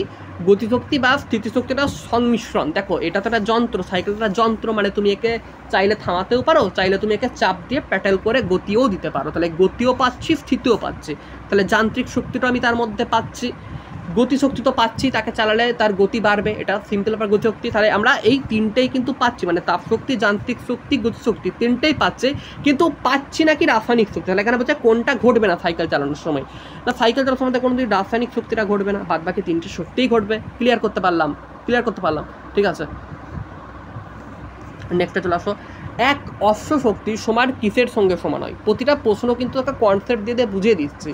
গতিশক্তি বা স্থিতিশক্তির একটা সংমিশ্রণ। দেখো এটা তো একটা যন্ত্র, সাইকেল একটা যন্ত্র, মানে তুমি একে চাইলে থামাতেও পারো, চাইলে তুমি একে চাপ দিয়ে প্যাটেল করে গতিও দিতে পারো, তাহলে গতিও পাচ্ছি স্থিতিও পাচ্ছি, তাহলে যান্ত্রিক শক্তিটা আমি তার মধ্যে পাচ্ছি। গতিশক্তি তো পাচ্ছি, তাকে চালালে তার গতি বাড়বে, এটা সিম্পল ব্যাপার গতিশক্তি। তাহলে আমরা এই তিনটেই কিন্তু পাচ্ছি, মানে তাপশক্তি, যান্ত্রিক শক্তি, গতিশক্তি তিনটেই পাচ্ছে, কিন্তু পাচ্ছি নাকি রাসায়নিক শক্তি। তাহলে এখানে বলছে কোনটা ঘটবে না সাইকেল চালানোর সময়, না সাইকেল চালানোর সময় কোনো দিন রাসায়নিক শক্তিটা ঘটবে না, বাদ বাকি তিনটে শক্তিই ঘটবে। ক্লিয়ার করতে পারলাম, ক্লিয়ার করতে পারলাম, ঠিক আছে। নেক্সটে চলে আসো, এক অশ্ব শক্তি সমান কিসের সঙ্গে সমান হয়। প্রতিটা প্রশ্ন কিন্তু একটা কনসেপ্ট দিয়ে বুঝিয়ে দিচ্ছি,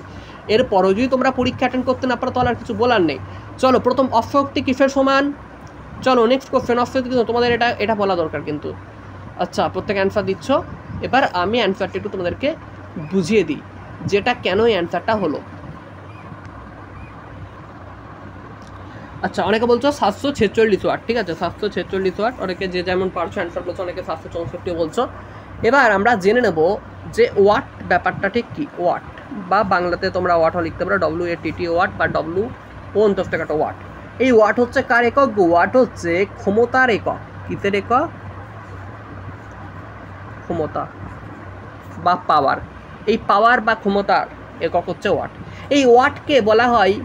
এরপরও যদি তোমরা পরীক্ষা অ্যাটেন্ড করতে না পারো তাহলে আর কিছু বলার নেই। চলো প্রথম অশ্ব শক্তি কিসের সমান, চলো নেক্সট কোশ্চেন। অশ্ব শক্তি কিন্তু তোমাদের এটা বলা দরকার কিন্তু। আচ্ছা প্রত্যেকে অ্যান্সার দিচ্ছ, এবার আমি অ্যান্সারটা একটু তোমাদেরকে বুঝিয়ে দিই যেটা কেন এই অ্যান্সারটা হলো। আচ্ছা অনেকে বলছো 746 ওয়াট, ঠিক আছে 746 ওয়াট, অনেকে যে যেমন পারছো অ্যান্সার বলছো, অনেকে 764 বলছো। এবার আমরা জেনে নেব যে ওয়াট ব্যাপারটা ঠিক কী। ওয়াট বা বাংলাতে তোমরা ওয়াটও লিখতে পারো, WATT ওয়াট বা W50 ওয়াট। এই ওয়াট হচ্ছে কার একক? ওয়াট হচ্ছে ক্ষমতার একক। কিসের একক? ক্ষমতা বা পাওয়ার। এই পাওয়ার বা ক্ষমতার একক হচ্ছে ওয়াট। এই ওয়াটকে বলা হয়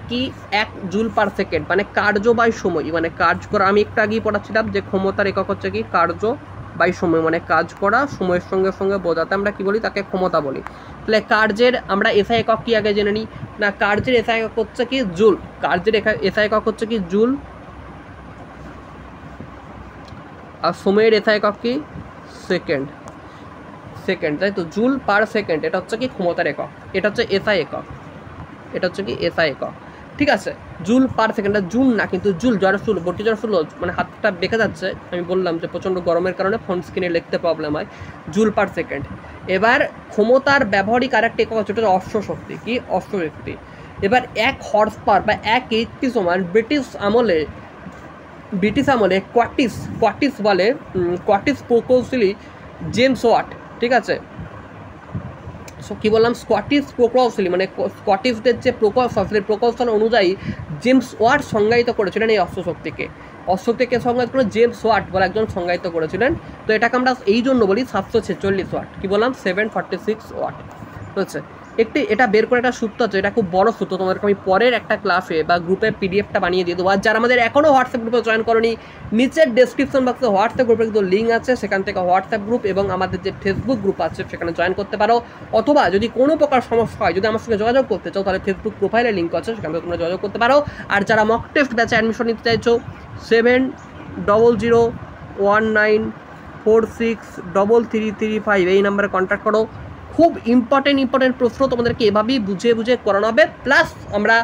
কি 1 জুল পার সেকেন্ড, মানে কার্য বাই সময়, মানে কাজ করা। আমি একটু আগেই পড়াচ্ছিলাম যে ক্ষমতার একক হচ্ছে কি কার্য বাই সময়, মানে কাজ করা সময়ের সঙ্গে সঙ্গে বোঝাতে আমরা কি বলি, তাকে ক্ষমতা বলি। তাহলে কার্যের আমরা এসআই একক কি আগে জেনে নিই না, কার্যের এসআই একক হচ্ছে কি জুল, কার্যের এসআই একক হচ্ছে কি জুল, আর সময়ের এসআই একক কি সেকেন্ড, তাই তো, জুল পার সেকেন্ড, এটা হচ্ছে কি ক্ষমতার একক, এটা হচ্ছে এসআই একক, এটা হচ্ছে কি এসআই একক, ঠিক আছে। জুল পার সেকেন্ড, জুল না কিন্তু জুল, জ্বর শুল, বটি জ্বর শুল, মানে হাতটা বেঁকে যাচ্ছে, আমি বললাম যে প্রচণ্ড গরমের কারণে ফোন স্ক্রিনে লিখতে প্রবলেম হয়, জুল পার সেকেন্ড। এবার ক্ষমতার ব্যবহারিক আরেকটা একক হচ্ছে ওটা অশ্ব শক্তি, কি অশ্ব শক্তি। এবার 1 হর্স পাওয়ার বা 1 HP সমান ব্রিটিশ আমলে কোয়াটিস বলে, কোয়াটিস প্রকৌশলী জেমস ওয়াট, ঠিক আছে। কি বললাম, স্কটিশ প্রকৌশলী, মানে স্কটিশদের যে প্রকৌশল অনুযায়ী জেমস ওয়াট সংজ্ঞায়িত করেছিলেন এই অশ্বশক্তিকে। অশ্বশক্তিকে সংজ্ঞায়িত করে জেমস ওয়াট বলে একজন সংজ্ঞায়িত করেছিলেন। তো এটাকে আমরা এই জন্য বলি 746 ওয়াট, কি বললাম 746 ওয়াট, বুঝছে। এটা বের করে একটা সূত্র আছে, এটা খুব বড় সূত্র, তোমাদেরকে আমি পরের একটা ক্লাসে বা গ্রুপে পিডিএফটা বানিয়ে দিয়ে দেবো। আর যারা আমাদের এখনও হোয়াটসঅ্যাপ গ্রুপে জয়েন করনি, নিচের ডেসক্রিপশন বক্সে হোয়াটসঅ্যাপ গ্রুপের কিন্তু লিঙ্ক আছে, সেখান থেকে হোয়াটসঅ্যাপ গ্রুপ এবং আমাদের যে ফেসবুক গ্রুপ আছে সেখানে জয়েন করতে পারো। অথবা যদি কোনো প্রকার সমস্যা হয়, যদি আমার সঙ্গে যোগাযোগ করতে চাও, তাহলে ফেসবুক প্রোফাইলে লিঙ্ক আছে, সেখান থেকে তোমরা যোগাযোগ করতে পারো। আর যারা মক টেস্ট ব্যাচে অ্যাডমিশন নিতে চাইছো 700194633335 এই নাম্বারে কন্ট্যাক্ট করো। খুব ইম্পর্টেন্ট প্রশ্ন তোমাদেরকে এভাবেই বুঝিয়ে করানো হবে। প্লাস আমরা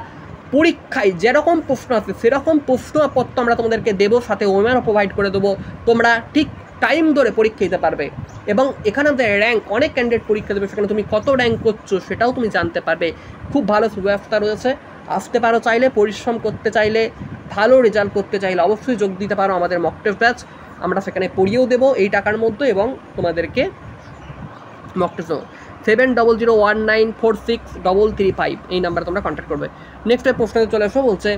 পরীক্ষায় যেরকম প্রশ্ন আছে সেরকম প্রশ্নপত্র আমরা তোমাদেরকে দেবো, সাথে ওমেনও প্রোভাইড করে দেবো, তোমরা ঠিক টাইম ধরে পরীক্ষা দিতে পারবে। এবং এখানে আমাদের র্যাঙ্ক, অনেক ক্যান্ডিডেট পরীক্ষা দেবে, সেখানে তুমি কত র্যাঙ্ক করছো সেটাও তুমি জানতে পারবে। খুব ভালো সুব্যবস্থা রয়েছে, আসতে পারো চাইলে, পরিশ্রম করতে চাইলে, ভালো রেজাল্ট করতে চাইলে অবশ্যই যোগ দিতে পারো আমাদের মক টেস্ট ব্যাচ। আমরা সেখানে পড়িয়েও দেবো এই টাকার মধ্যে, এবং তোমাদেরকে মক টেস্ট 7001946335 এই নাম্বারে তোমরা কন্ট্যাক্ট করবে। নেক্সট প্রশ্নে চলে আসো, বলছে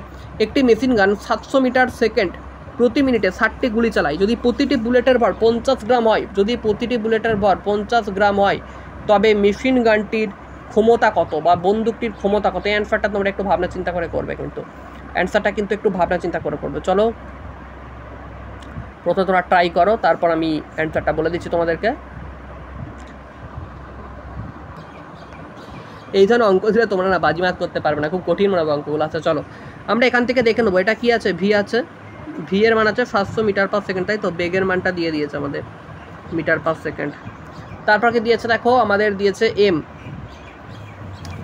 একটি মেশিন গান 700 মিটার সেকেন্ড প্রতি মিনিটে 60টি গুলি চালায়। যদি প্রতিটি বুলেটের ভর 50 গ্রাম হয়, যদি প্রতিটি বুলেটের ভর 50 গ্রাম হয়, তবে মেশিন গানটির ক্ষমতা কত বা বন্দুকটির ক্ষমতা কত? এই অ্যান্সারটা তোমরা একটু ভাবনা চিন্তা করে করবে, কিন্তু অ্যান্সারটা কিন্তু একটু ভাবনা চিন্তা করে করবে। চলো প্রথমে তোমরা ট্রাই করো, তারপর আমি অ্যান্সারটা বলে দিচ্ছি তোমাদেরকে। এই ধরনের অঙ্ক দিলে তোমরা না বাজিমাত করতে পারবে না, খুব কঠিন মনে হবে অঙ্কগুলো। আচ্ছা চলো আমরা এখান থেকে দেখে নেবো এটা কি আছে, ভি আছে, ভি এর মান আছে 700 মিটার পার সেকেন্ড, তাই তো। বেগের মানটা দিয়ে দিয়েছে আমাদের মিটার পার সেকেন্ড। তারপর কি দিয়েছে দেখো, আমাদের দিয়েছে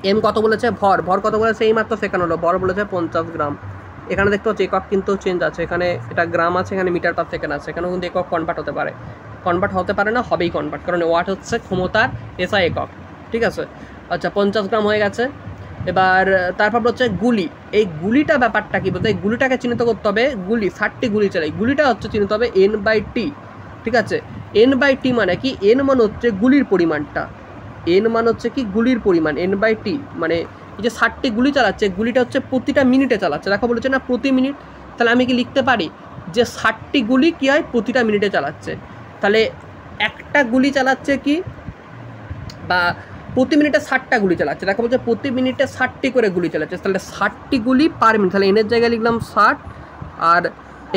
এম কত বলেছে, ভর কত বলেছে, এই মাত্র সেকেন্ড হলো, ভর বলেছে 50 গ্রাম। এখানে দেখতে হচ্ছে একক কিন্তু চেঞ্জ আছে, এখানে এটা গ্রাম আছে, এখানে মিটার পার সেকেন্ড আছে, এখানেও কিন্তু একক কনভার্ট হতে পারে না, হবেই কনভার্ট, কারণ ওয়াট হচ্ছে ক্ষমতার এসআই একক, ঠিক আছে। আচ্ছা 50 গ্রাম হয়ে গেছে। এবার তারপর হচ্ছে গুলি, এই গুলিটা ব্যাপারটা কী বলতে, এই গুলিটাকে চিহ্নিত করতে হবে, গুলি 60টি গুলি চালাই, গুলিটা হচ্ছে চিহ্নিত হবে n/t, ঠিক আছে। n/t মানে কি, n মান হচ্ছে গুলির পরিমাণটা, n মান হচ্ছে কি গুলির পরিমাণ, n/t মানে এই যে 60টি গুলি চালাচ্ছে, গুলিটা হচ্ছে প্রতিটা মিনিটে চালাচ্ছে, দেখো বলেছে না প্রতি মিনিট, তাহলে আমি কি লিখতে পারি যে 60টি গুলি কী হয় প্রতিটা মিনিটে চালাচ্ছে, তাহলে একটা গুলি চালাচ্ছে কি বা প্রতি মিনিটে 60টা গুলি চালাচ্ছে, দেখো বলছে প্রতি মিনিটে 60টি করে গুলি চালাচ্ছে, তাহলে 60টি গুলি পার মিনিট, তাহলে এনের জায়গায় লিখলাম 60 আর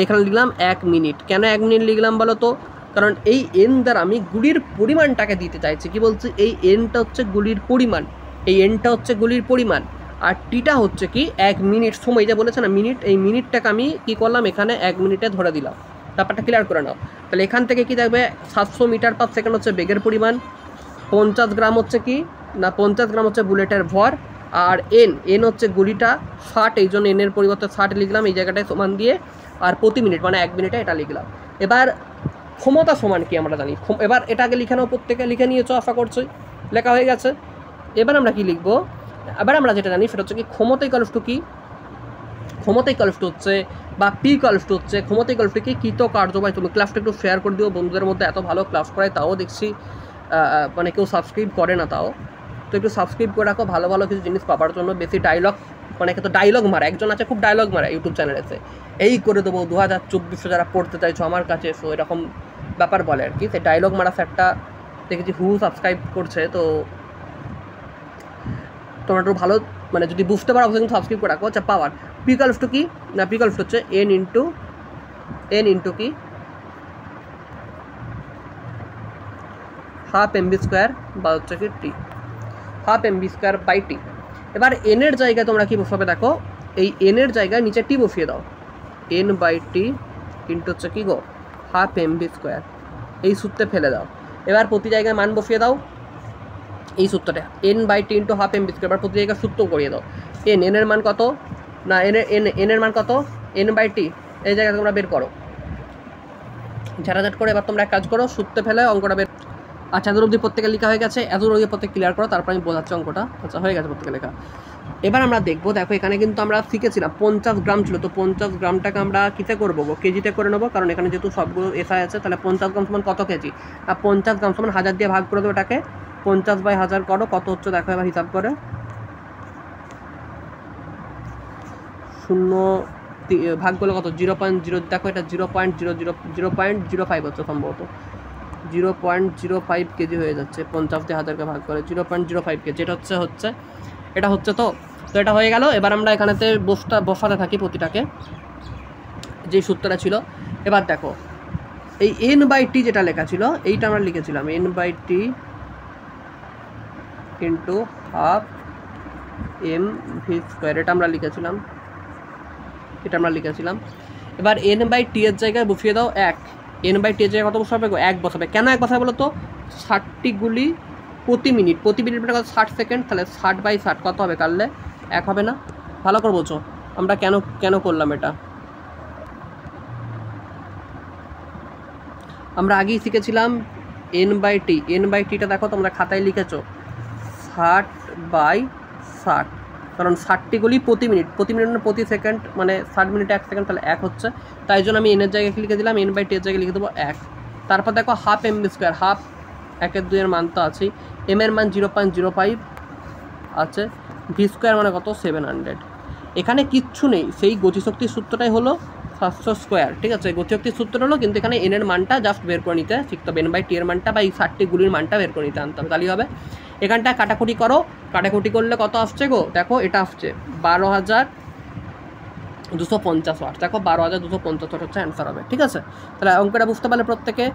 এখানে লিখলাম 1 মিনিট। কেন 1 মিনিট লিখলাম বলো তো, কারণ এই এন দ্বারা আমি গুলির পরিমাণটাকে দিতে চাইছি, কি বলছি এই এনটা হচ্ছে গুলির পরিমাণ, এই এনটা হচ্ছে গুলির পরিমাণ, আর টিটা হচ্ছে কি 1 মিনিট সময়, যা বলেছে না মিনিট, এই মিনিটটাকে আমি কী করলাম এখানে 1 মিনিটে ধরে দিলাম, ব্যাপারটা ক্লিয়ার করে নাও। তাহলে এখান থেকে কি থাকবে 700 মিটার পার সেকেন্ড হচ্ছে বেগের পরিমাণ, 50 গ্রাম হচ্ছে কি না 50 গ্রাম হচ্ছে বুলেটের ভর, আর এন হচ্ছে গুলিটা 60, এই জন্য এনের পরিবর্তে 60 লিখলাম এই জায়গাটায় সমান দিয়ে, আর প্রতি মিনিট মানে 1 মিনিটে এটা লিখলাম। এবার ক্ষমতা সমান কি আমরা জানি, এবার এটাকে লিখে নাও, প্রত্যেকে লিখে নিয়েছো আশা করছি, লেখা হয়ে গেছে। এবার আমরা কি লিখবো, এবার আমরা যেটা জানি সেটা হচ্ছে কি ক্ষমতা ইকুয়ালস টু কি, ক্ষমতা ইকুয়ালস টু হচ্ছে বা পি ইকুয়ালস টু হচ্ছে ক্ষমতা ইকুয়ালস টু কি কৃত কার্য। ভাই তুমি ক্লাসটা একটু শেয়ার করে দিও বন্ধুদের মধ্যে, এত ভালো ক্লাস করায় তাও দেখছি মানে কেউ সাবস্ক্রাইব করে না, তাও তো একটু সাবস্ক্রাইব করে রাখো ভালো ভালো কিছু জিনিস পাওয়ার জন্য। বেশি ডায়লগ মানে তো ডায়লগ মারা, একজন আছে খুব ডায়লগ মারা ইউটিউব চ্যানেলে এসে, এই করে দেবো 2024 যারা পড়তে চাইছো আমার কাছে এসো, এরকম ব্যাপার বলে আর কি। সেই ডায়লগ মারা স্যারটা দেখেছি সাবস্ক্রাইব করছে, তো তোমরা একটু ভালো মানে যদি বুঝতে পারো কিন্তু সাবস্ক্রাইব করে রাখো। আচ্ছা পাওয়ার পি ইকুয়ালস টু কি না, পি ইকুয়ালস টু হচ্ছে এন ইন্টু কি হাফ mv স্কোয়ার বা হচ্ছে কি টি, half mv square by T. এবার এনের জায়গায় তোমরা কি বসাবে দেখো, এই এনের জায়গায় নিচে টি বসিয়ে দাও, n/t ইন্টু হচ্ছে কি গো হাফ mv স্কোয়ার, এই সূত্রে ফেলে দাও। এবার প্রতি জায়গায় মান বসিয়ে দাও এই সূত্রটা n/t into half mv square, এবার প্রতি জায়গায় সূত্র করিয়ে দাও, এনের মান কত না এনের মান কত n/t, এই জায়গায় তোমরা বের করো ঝাড়াঝাট করে। এবার তোমরা এক কাজ করো সূত্রে ফেলে অঙ্কটা বের। আচ্ছা এত অবধি প্রত্যেকে লেখা হয়ে গেছে, এত অবধি প্রত্যেক ক্লিয়ার করো, তারপর আমি বোঝাচ্ছি অঙ্কটা। আচ্ছা হয়ে গেছে প্রত্যেকে লেখা। এবার আমরা দেখবো, দেখো এখানে কিন্তু আমরা শিখেছিলাম 50 গ্রাম ছিল, তো 50 গ্রামটাকে আমরা কিতে করবো গো, কেজিতে করে নেবো, কারণ এখানে যেহেতু সবগুলো এসআই আছে, তাহলে 50 গ্রাম সমান কত কেজি, আর 50 গ্রাম সমান 1000 দিয়ে ভাগ করে দেবো এটাকে, 50/1000 করো কত হচ্ছে দেখো এবার হিসাব করে, 0 ভাগ করলে কত 0.0, দেখো এটা 0.05 হচ্ছে সম্ভবত, 0.05 কেজি হয়ে যাচ্ছে, 50 দিয়ে 1000কে ভাগ করে 0.05 কেজি, এটা হচ্ছে এটা হচ্ছে তো এটা হয়ে গেল। এবার আমরা এখানেতে বসাতে থাকি প্রতিটাকে যে সূত্রটা ছিল। এবার দেখো এই n/t যেটা লেখা ছিল এইটা আমরা লিখেছিলাম n/t into half mv square, এটা আমরা লিখেছিলাম, এবার n/t এর জায়গায় বসিয়ে দাও 1, n/t এর জায়গায় কত বসাবে গো 1 বসাবে। কেন 1 বসাবে বলো তো, 60টি গুলি প্রতি মিনিট মানে কত 60 সেকেন্ড, তাহলে 60/60 কত হবে কাটলে 1 হবে না। ভালো করে বোঝো আমরা কেন করলাম এটা, আমরা আগেই শিখেছিলাম n/tটা দেখো তোমরা খাতায় লিখেছো 60/60, কারণ 60টি গুলি প্রতি মিনিট মানে প্রতি সেকেন্ড, মানে 60 মিনিটে 1 সেকেন্ড, তাহলে 1 হচ্ছে, তাই জন্য আমি এনের জায়গায় লিখে দিলাম n/t এর জায়গায় লিখে দেবো 1। তারপর দেখো হাফ mv স্কোয়ার, হাফ 1/2 এর মান তো আছেই, m এর মান 0.05 আছে, ভি স্কোয়ার মানে কত 700। এখানে কিচ্ছু নেই, সেই গতিশক্তির সূত্রটাই হলো 700 স্কোয়ার, ঠিক আছে, গতিশক্তির সূত্র হলো, কিন্তু এখানে n এর মানটা জাস্ট বের করে নিতে শিখতে হবে, n/t এর মানটা বা এই 60টি গুলির মানটা বের করে নিতে আনতে হবে, তাহলেই হবে। এখানটা কাটাকুটি করো, কাটাকুটি করলে কত আসছে গো, দেখো এটা আসছে 12,250 ওয়াট, দেখো 12,250 ওয়াট হচ্ছে অ্যান্সার হবে, ঠিক আছে। তাহলে অঙ্কটা বুঝতে পারলে প্রত্যেকে।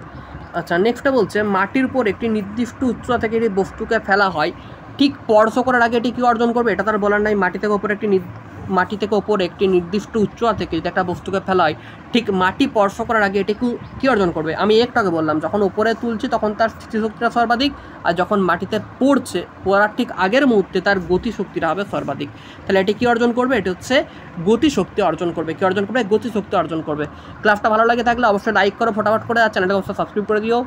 আচ্ছা নেক্সটটা বলছে মাটির উপর একটি নির্দিষ্ট উচ্চতা থেকে একটি বস্তুকে ফেলা হয়, ঠিক স্পর্শ করার আগে এটি কী অর্জন করবে, এটা তার বলার নাই। মাটি থেকে ওপরে একটি নির্দিষ্ট উচ্চতা থেকে যদি একটা বস্তুকে ফেলা হয়, ঠিক মাটি স্পর্শ করার আগে এটি কী অর্জন করবে। আমি একটু আগে বললাম যখন ওপরে তুলছি তখন তার স্থিতিশক্তিটা সর্বাধিক, আর যখন মাটিতে পড়ার ঠিক আগের মুহূর্তে তার গতিশক্তিটা হবে সর্বাধিক। তাহলে এটি কী অর্জন করবে, এটি হচ্ছে গতিশক্তি অর্জন করবে। কী অর্জন করবে, গতিশক্তি অর্জন করবে। ক্লাসটা ভালো লাগে থাকলে অবশ্যই লাইক করো ফটাফট করে, আর চ্যানেলটা অবশ্যই সাবস্ক্রাইব করে দিও।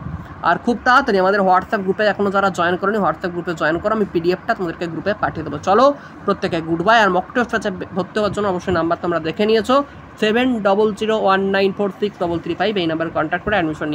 আর খুব তাড়াতাড়ি আমাদের হোয়াটসঅ্যাপ গ্রুপে এখনও যারা জয়েন করেনি হোয়াটসঅ্যাপ গ্রুপে জয়েন করো, আমি পিডিএফটা তোমাদেরকে গ্রুপে পাঠিয়ে দেবো। চলো প্রত্যেকে গুড বাই। আর মক টেস্ট ব্যাচে ভর্তি হওয়ার জন্য অবশ্যই নাম্বার তোমরা দেখে নিয়েছো 7001946335, এই নাম্বারে কন্ট্যাক্ট করে অ্যাডমিশন নিয়ে